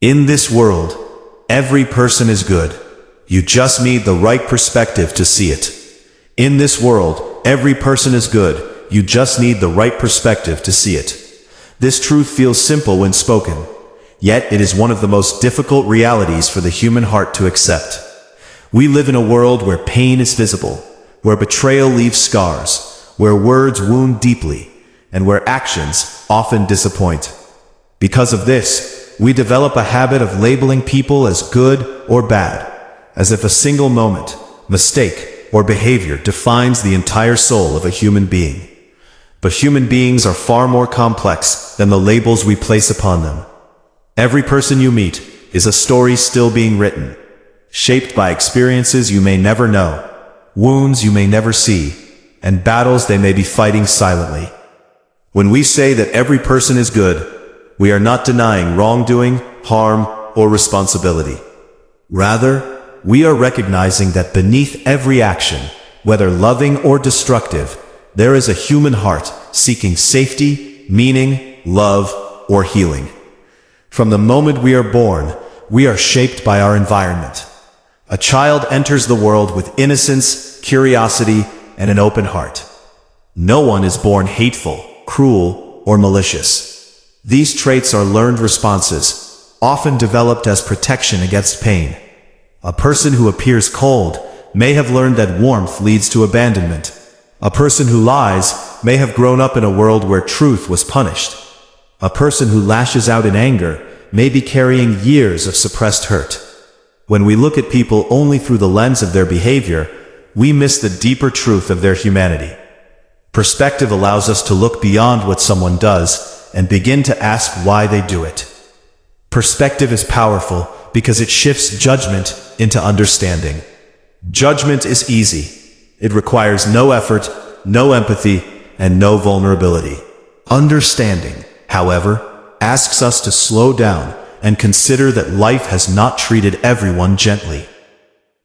In this world, every person is good. You just need the right perspective to see it. In this world, every person is good. You just need the right perspective to see it. This truth feels simple when spoken, yet it is one of the most difficult realities for the human heart to accept. We live in a world where pain is visible, where betrayal leaves scars, where words wound deeply, and where actions often disappoint. Because of this, we develop a habit of labeling people as good or bad, as if a single moment, mistake, or behavior defines the entire soul of a human being. But human beings are far more complex than the labels we place upon them. Every person you meet is a story still being written, shaped by experiences you may never know, wounds you may never see, and battles they may be fighting silently. When we say that every person is good, we are not denying wrongdoing, harm, or responsibility. Rather, we are recognizing that beneath every action, whether loving or destructive, there is a human heart seeking safety, meaning, love, or healing. From the moment we are born, we are shaped by our environment. A child enters the world with innocence, curiosity, and an open heart. No one is born hateful, cruel, or malicious. These traits are learned responses, often developed as protection against pain. A person who appears cold may have learned that warmth leads to abandonment. A person who lies may have grown up in a world where truth was punished. A person who lashes out in anger may be carrying years of suppressed hurt. When we look at people only through the lens of their behavior, we miss the deeper truth of their humanity. Perspective allows us to look beyond what someone does and begin to ask why they do it. Perspective is powerful because it shifts judgment into understanding. Judgment is easy. It requires no effort, no empathy, and no vulnerability. Understanding, however, asks us to slow down and consider that life has not treated everyone gently.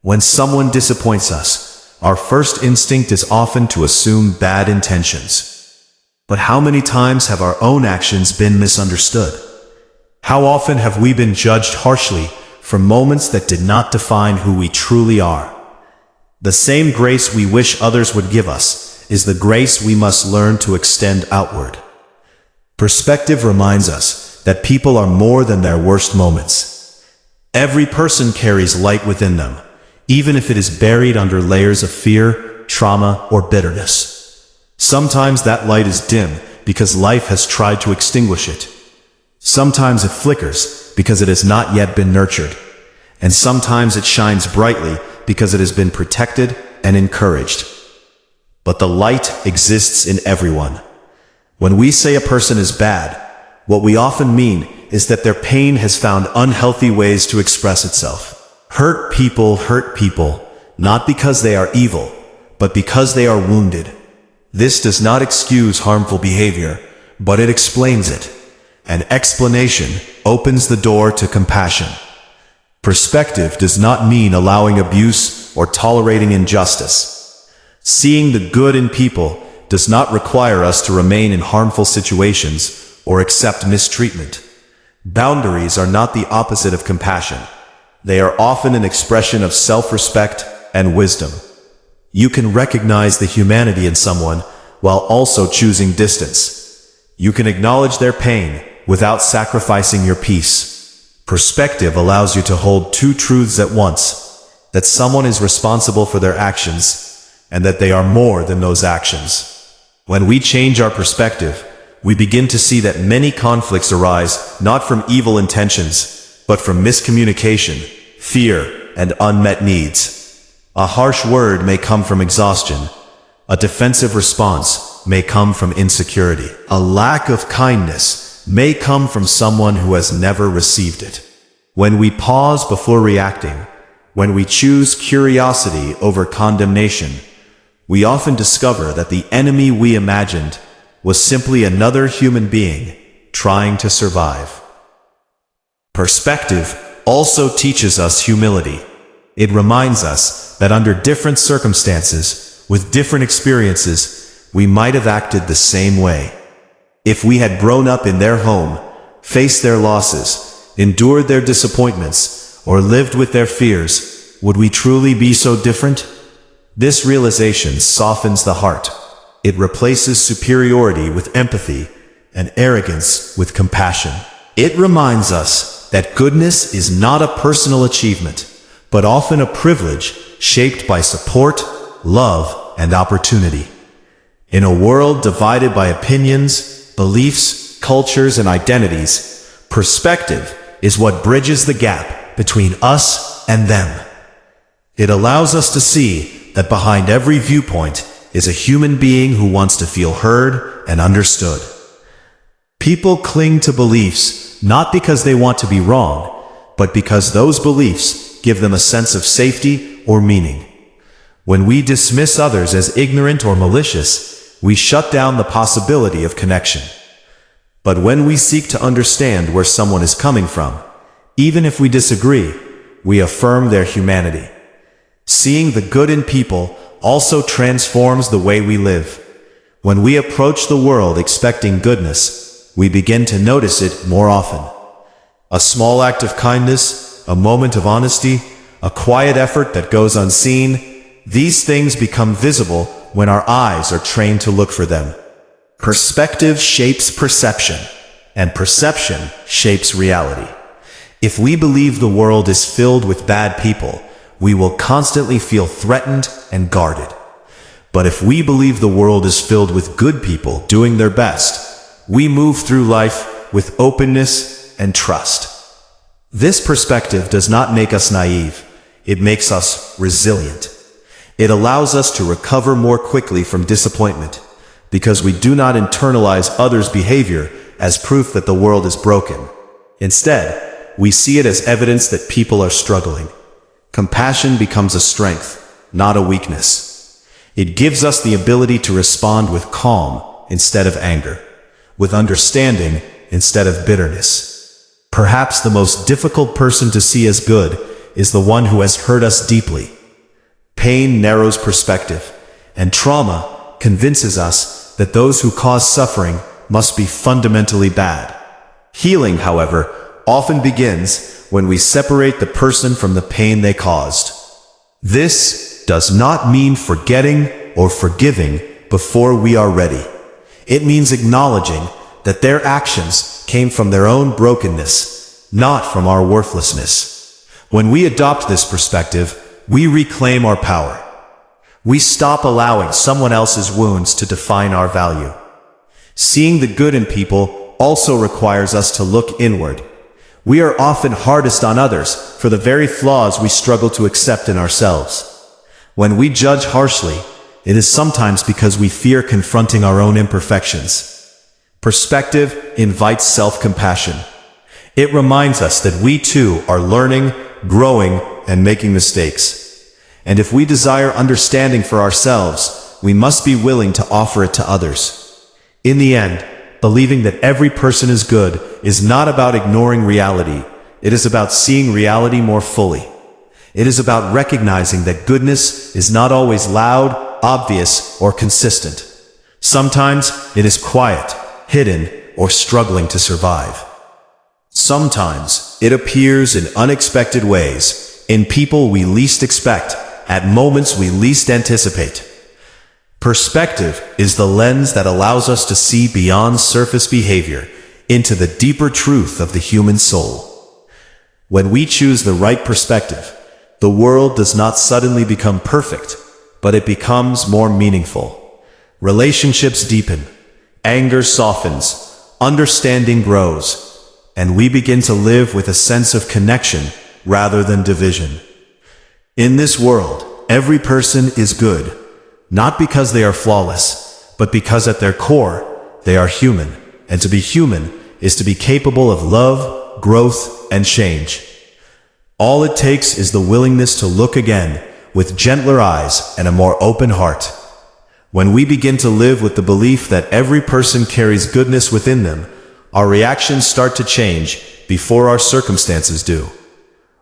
When someone disappoints us, our first instinct is often to assume bad intentions. But how many times have our own actions been misunderstood? How often have we been judged harshly for moments that did not define who we truly are? The same grace we wish others would give us is the grace we must learn to extend outward. Perspective reminds us that people are more than their worst moments. Every person carries light within them, even if it is buried under layers of fear, trauma, or bitterness. Sometimes that light is dim because life has tried to extinguish it. Sometimes it flickers because it has not yet been nurtured. And sometimes it shines brightly because it has been protected and encouraged. But the light exists in everyone. When we say a person is bad, what we often mean is that their pain has found unhealthy ways to express itself. Hurt people, not because they are evil, but because they are wounded. This does not excuse harmful behavior, but it explains it. An explanation opens the door to compassion. Perspective does not mean allowing abuse or tolerating injustice. Seeing the good in people does not require us to remain in harmful situations or accept mistreatment. Boundaries are not the opposite of compassion. They are often an expression of self-respect and wisdom. You can recognize the humanity in someone while also choosing distance. You can acknowledge their pain without sacrificing your peace. Perspective allows you to hold two truths at once: that someone is responsible for their actions, and that they are more than those actions. When we change our perspective, we begin to see that many conflicts arise not from evil intentions, but from miscommunication, fear, and unmet needs. A harsh word may come from exhaustion. A defensive response may come from insecurity. A lack of kindness may come from someone who has never received it. When we pause before reacting, when we choose curiosity over condemnation, we often discover that the enemy we imagined was simply another human being trying to survive. Perspective also teaches us humility. It reminds us that under different circumstances, with different experiences, we might have acted the same way. If we had grown up in their home, faced their losses, endured their disappointments, or lived with their fears, would we truly be so different? This realization softens the heart. It replaces superiority with empathy and arrogance with compassion. It reminds us that goodness is not a personal achievement, but often a privilege shaped by support, love, and opportunity. In a world divided by opinions, beliefs, cultures, and identities, perspective is what bridges the gap between us and them. It allows us to see that behind every viewpoint is a human being who wants to feel heard and understood. People cling to beliefs not because they want to be wrong, but because those beliefs give them a sense of safety or meaning. When we dismiss others as ignorant or malicious, we shut down the possibility of connection. But when we seek to understand where someone is coming from, even if we disagree, we affirm their humanity. Seeing the good in people also transforms the way we live. When we approach the world expecting goodness, we begin to notice it more often. A small act of kindness, a moment of honesty, a quiet effort that goes unseen, these things become visible when our eyes are trained to look for them. Perspective shapes perception, and perception shapes reality. If we believe the world is filled with bad people, we will constantly feel threatened and guarded. But if we believe the world is filled with good people doing their best, we move through life with openness and trust. This perspective does not make us naive. It makes us resilient. It allows us to recover more quickly from disappointment, because we do not internalize others' behavior as proof that the world is broken. Instead, we see it as evidence that people are struggling. Compassion becomes a strength, not a weakness. It gives us the ability to respond with calm instead of anger, with understanding instead of bitterness. Perhaps the most difficult person to see as good is the one who has hurt us deeply. Pain narrows perspective, and trauma convinces us that those who cause suffering must be fundamentally bad. Healing, however, often begins when we separate the person from the pain they caused. This does not mean forgetting or forgiving before we are ready. It means acknowledging that their actions came from their own brokenness, not from our worthlessness. When we adopt this perspective, we reclaim our power. We stop allowing someone else's wounds to define our value. Seeing the good in people also requires us to look inward. We are often hardest on others for the very flaws we struggle to accept in ourselves. When we judge harshly, it is sometimes because we fear confronting our own imperfections. Perspective invites self-compassion. It reminds us that we too are learning, growing, and making mistakes. And if we desire understanding for ourselves, we must be willing to offer it to others. In the end, believing that every person is good is not about ignoring reality. It is about seeing reality more fully. It is about recognizing that goodness is not always loud, obvious, or consistent. Sometimes it is quiet, hidden, or struggling to survive. Sometimes it appears in unexpected ways, in people we least expect, at moments we least anticipate. Perspective is the lens that allows us to see beyond surface behavior into the deeper truth of the human soul. When we choose the right perspective, the world does not suddenly become perfect, but it becomes more meaningful. Relationships deepen, anger softens, understanding grows, and we begin to live with a sense of connection rather than division. In this world, every person is good, not because they are flawless, but because at their core, they are human, and to be human is to be capable of love, growth, and change. All it takes is the willingness to look again with gentler eyes and a more open heart. When we begin to live with the belief that every person carries goodness within them, our reactions start to change before our circumstances do.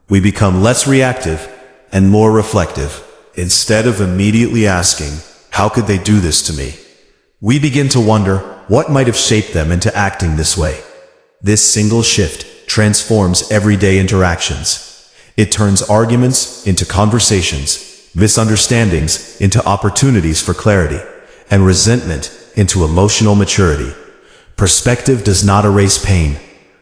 We become less reactive and more reflective. Instead of immediately asking, "How could they do this to me?" we begin to wonder what might have shaped them into acting this way. This single shift transforms everyday interactions. It turns arguments into conversations, misunderstandings into opportunities for clarity, and resentment into emotional maturity. Perspective does not erase pain,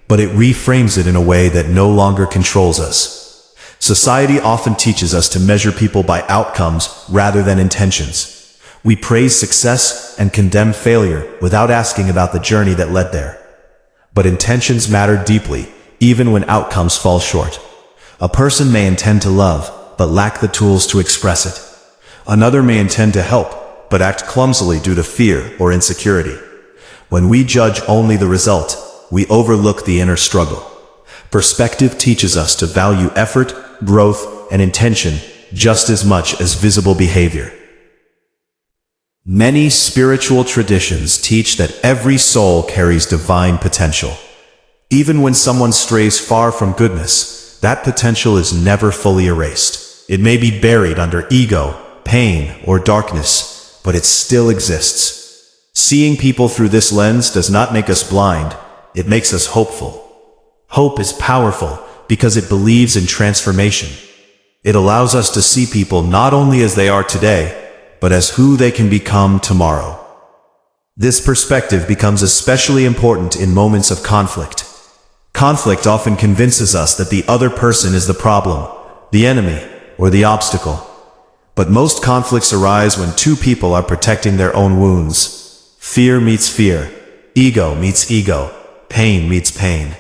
but it reframes it in a way that no longer controls us. Society often teaches us to measure people by outcomes rather than intentions. We praise success and condemn failure without asking about the journey that led there. But intentions matter deeply, even when outcomes fall short. A person may intend to love, but lack the tools to express it. Another may intend to help, but act clumsily due to fear or insecurity. When we judge only the result, we overlook the inner struggle. Perspective teaches us to value effort, growth, and intention just as much as visible behavior. Many spiritual traditions teach that every soul carries divine potential. Even when someone strays far from goodness, that potential is never fully erased. It may be buried under ego, pain, or darkness, but it still exists. Seeing people through this lens does not make us blind, it makes us hopeful. Hope is powerful because it believes in transformation. It allows us to see people not only as they are today, but as who they can become tomorrow. This perspective becomes especially important in moments of conflict. Conflict often convinces us that the other person is the problem, the enemy, or the obstacle. But most conflicts arise when two people are protecting their own wounds. Fear meets fear, ego meets ego, pain meets pain.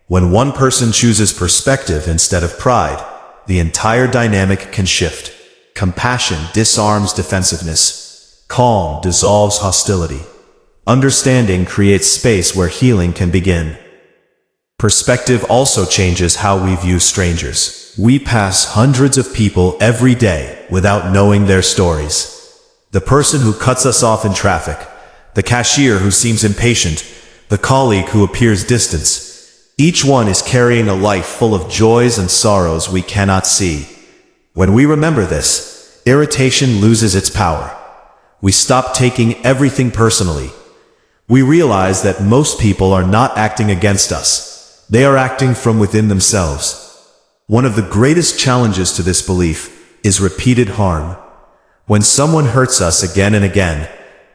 When one person chooses perspective instead of pride, the entire dynamic can shift. Compassion disarms defensiveness. Calm dissolves hostility. Understanding creates space where healing can begin. Perspective also changes how we view strangers. We pass hundreds of people every day without knowing their stories. The person who cuts us off in traffic, the cashier who seems impatient, the colleague who appears distant. Each one is carrying a life full of joys and sorrows we cannot see. When we remember this, irritation loses its power. We stop taking everything personally. We realize that most people are not acting against us. They are acting from within themselves. One of the greatest challenges to this belief is repeated harm. When someone hurts us again and again,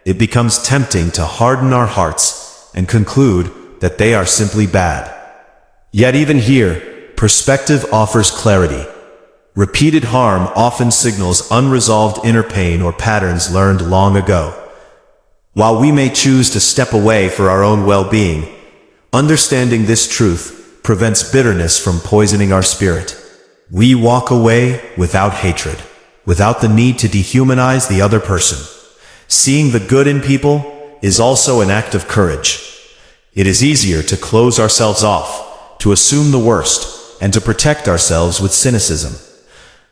it becomes tempting to harden our hearts and conclude that they are simply bad. Yet even here, perspective offers clarity. Repeated harm often signals unresolved inner pain or patterns learned long ago. While we may choose to step away for our own well-being, understanding this truth prevents bitterness from poisoning our spirit. We walk away without hatred, without the need to dehumanize the other person. Seeing the good in people is also an act of courage. It is easier to close ourselves off, to assume the worst, and to protect ourselves with cynicism.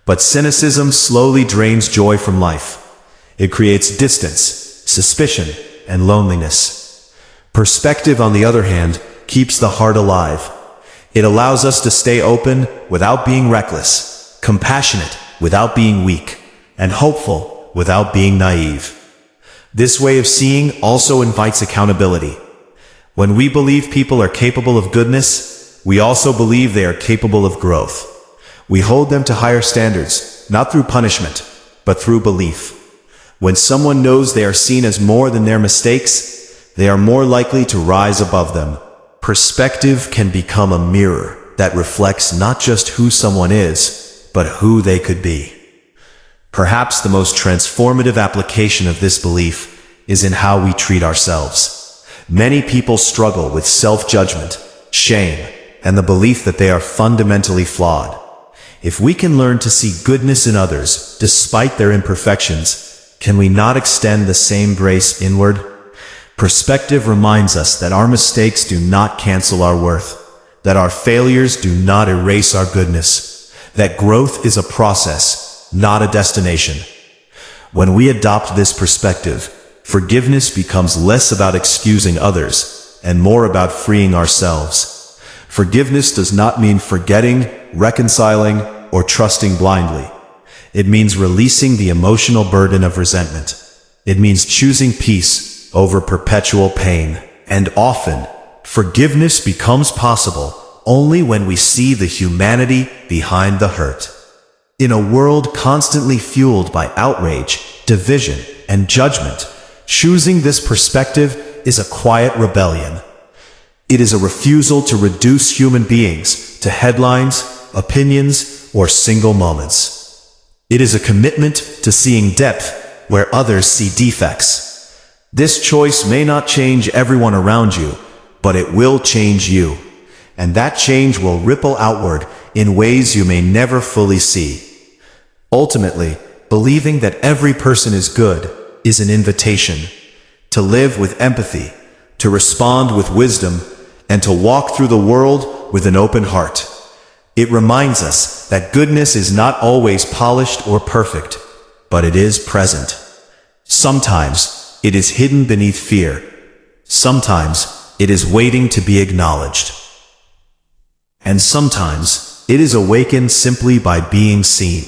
But cynicism slowly drains joy from life. It creates distance, suspicion, and loneliness. Perspective, on the other hand, keeps the heart alive. It allows us to stay open without being reckless, compassionate without being weak, and hopeful without being naive. This way of seeing also invites accountability. When we believe people are capable of goodness, we also believe they are capable of growth. We hold them to higher standards, not through punishment, but through belief. When someone knows they are seen as more than their mistakes, they are more likely to rise above them. Perspective can become a mirror that reflects not just who someone is, but who they could be. Perhaps the most transformative application of this belief is in how we treat ourselves. Many people struggle with self-judgment, shame, and the belief that they are fundamentally flawed. If we can learn to see goodness in others, despite their imperfections, can we not extend the same grace inward? Perspective reminds us that our mistakes do not cancel our worth, that our failures do not erase our goodness, that growth is a process, not a destination. When we adopt this perspective, forgiveness becomes less about excusing others and more about freeing ourselves. Forgiveness does not mean forgetting, reconciling, or trusting blindly. It means releasing the emotional burden of resentment. It means choosing peace over perpetual pain. And often, forgiveness becomes possible only when we see the humanity behind the hurt. In a world constantly fueled by outrage, division, and judgment, choosing this perspective is a quiet rebellion. It is a refusal to reduce human beings to headlines, opinions, or single moments. It is a commitment to seeing depth where others see defects. This choice may not change everyone around you, but it will change you. And that change will ripple outward in ways you may never fully see. Ultimately, believing that every person is good is an invitation to live with empathy, to respond with wisdom, and to walk through the world with an open heart. It reminds us that goodness is not always polished or perfect, but it is present. Sometimes it is hidden beneath fear. Sometimes it is waiting to be acknowledged. And sometimes it is awakened simply by being seen.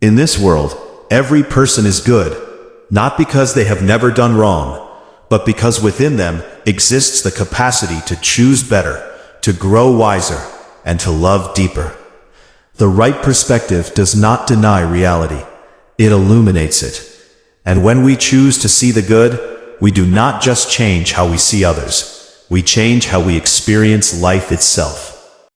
In this world, every person is good, not because they have never done wrong, but because within them exists the capacity to choose better, to grow wiser, and to love deeper. The right perspective does not deny reality. It illuminates it. And when we choose to see the good, we do not just change how we see others. We change how we experience life itself.